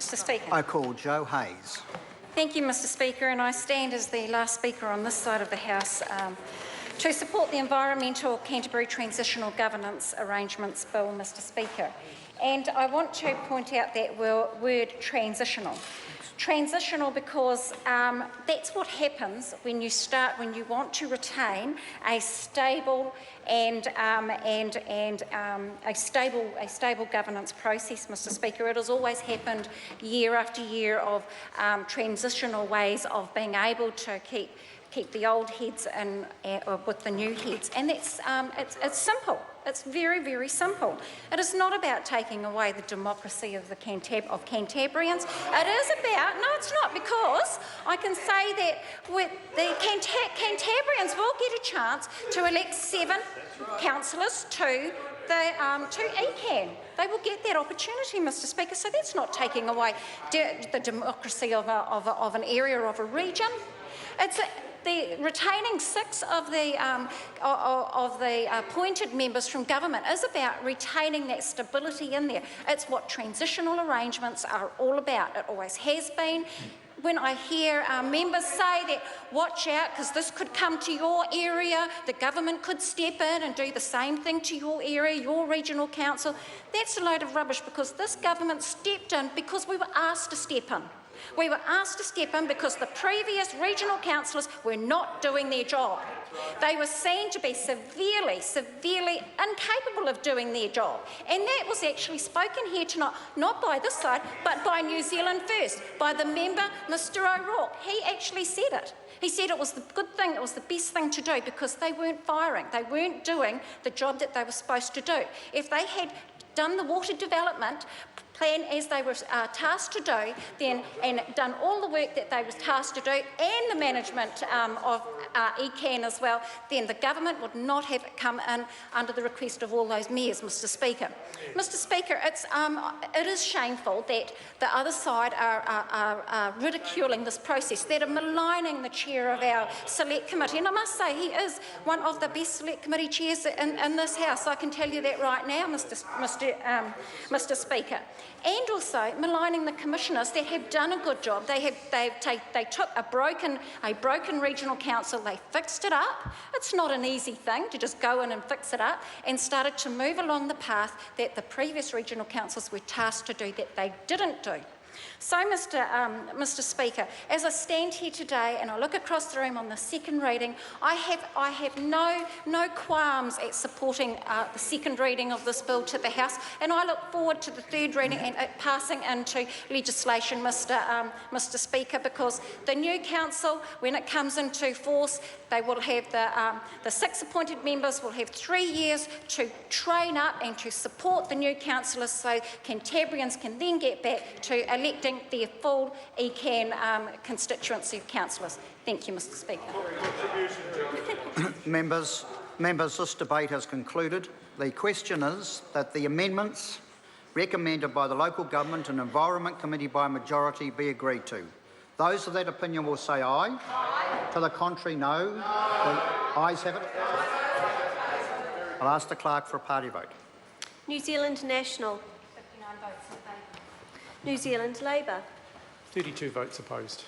Mr Speaker. I call Joe Hayes. Thank you, Mr Speaker, and I stand as the last speaker on this side of the House to support the Environmental Canterbury Transitional Governance Arrangements Bill, Mr Speaker. And I want to point out that word transitional. Transitional because that's what happens when you want to retain a stable and a stable governance process, Mr Speaker. It has always happened year after year of transitional ways of being able to keep the old heads in with the new heads, and that's it's simple. It's very, very simple. It is not about taking away the democracy of the Cantabrians. It is about, no it's not, because I can say that the Cantabrians will get a chance to elect 7 councillors to ECAN. They will get that opportunity, Mr Speaker, so that's not taking away the democracy of an area, of a region. It's retaining 6 of the appointed members from government is about retaining that stability in there. It's what transitional arrangements are all about. It always has been. When I hear members say that, watch out, because this could come to your area, the government could step in and do the same thing to your area, your regional council, that's a load of rubbish, because this government stepped in because we were asked to step in. We were asked to step in because the previous regional councillors were not doing their job. They were seen to be severely incapable of doing their job. And that was actually spoken here tonight, not by this side, but by New Zealand First, by the member, Mr O'Rourke. He actually said it. He said it was the good thing, it was the best thing to do, because they weren't firing. They weren't doing the job that they were supposed to do. If they had done the water development plan as they were tasked to do, then, and done all the work that they were tasked to do, and the management of ECAN as well, then the government would not have come in under the request of all those mayors, Mr Speaker. Mr Speaker, it is shameful that the other side are ridiculing this process, that are maligning the chair of our select committee, and I must say he is one of the best select committee chairs in this House. I can tell you that right now, Mr Speaker. And also maligning the commissioners that have done a good job. They took a broken regional council, they fixed it up. It's not an easy thing to just go in and fix it up, and started to move along the path that the previous regional councils were tasked to do, that they didn't do. So, Mr Speaker, as I stand here today and I look across the room on the second reading, I have no qualms at supporting the second reading of this bill to the House, and I look forward to the third reading and it passing into legislation, Mr Speaker, because the new council, when it comes into force, they will have the 6 appointed members will have 3 years to train up and to support the new councillors, so Cantabrians can then get back to electing their full ECAN constituency of councillors. Thank you, Mr Speaker. Members, this debate has concluded. The question is that the amendments recommended by the Local Government and Environment Committee by a majority be agreed to. Those of that opinion will say aye. Aye. To the contrary, no. The ayes have it. I'll ask the clerk for a party vote. New Zealand National. 59 votes in favour. New Zealand Labour. 32 votes opposed.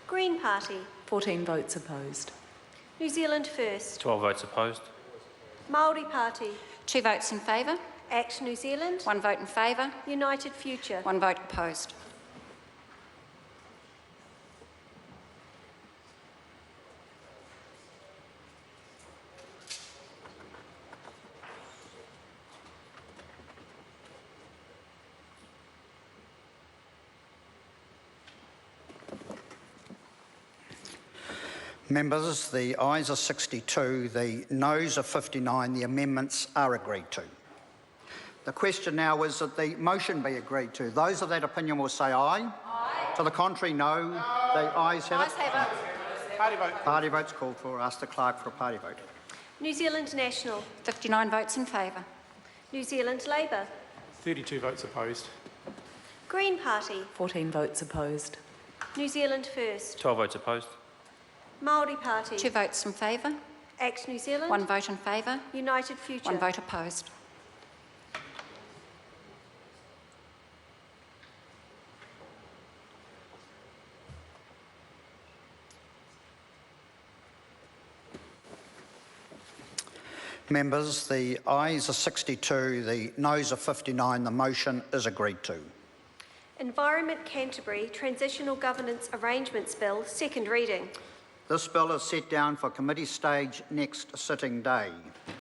Green Party. 14 votes opposed. New Zealand First. 12 votes opposed. Māori Party. 2 votes in favour. Act New Zealand. 1 vote in favour. United Future. 1 vote opposed. Members, the ayes are 62, the noes are 59. The amendments are agreed to. The question now is that the motion be agreed to. Those of that opinion will say aye. Aye. To the contrary, no. The ayes have it. Party vote. Party votes called for. Ask the clerk for a party vote. New Zealand National. 59 votes in favour. New Zealand Labour. 32 votes opposed. Green Party. 14 votes opposed. New Zealand First. 12 votes opposed. Māori Party. 2 votes in favour. Act New Zealand. 1 vote in favour. United Future. 1 vote opposed. Members, the ayes are 62, the noes are 59. The motion is agreed to. Environment Canterbury Transitional Governance Arrangements Bill, second reading. This bill is set down for committee stage next sitting day.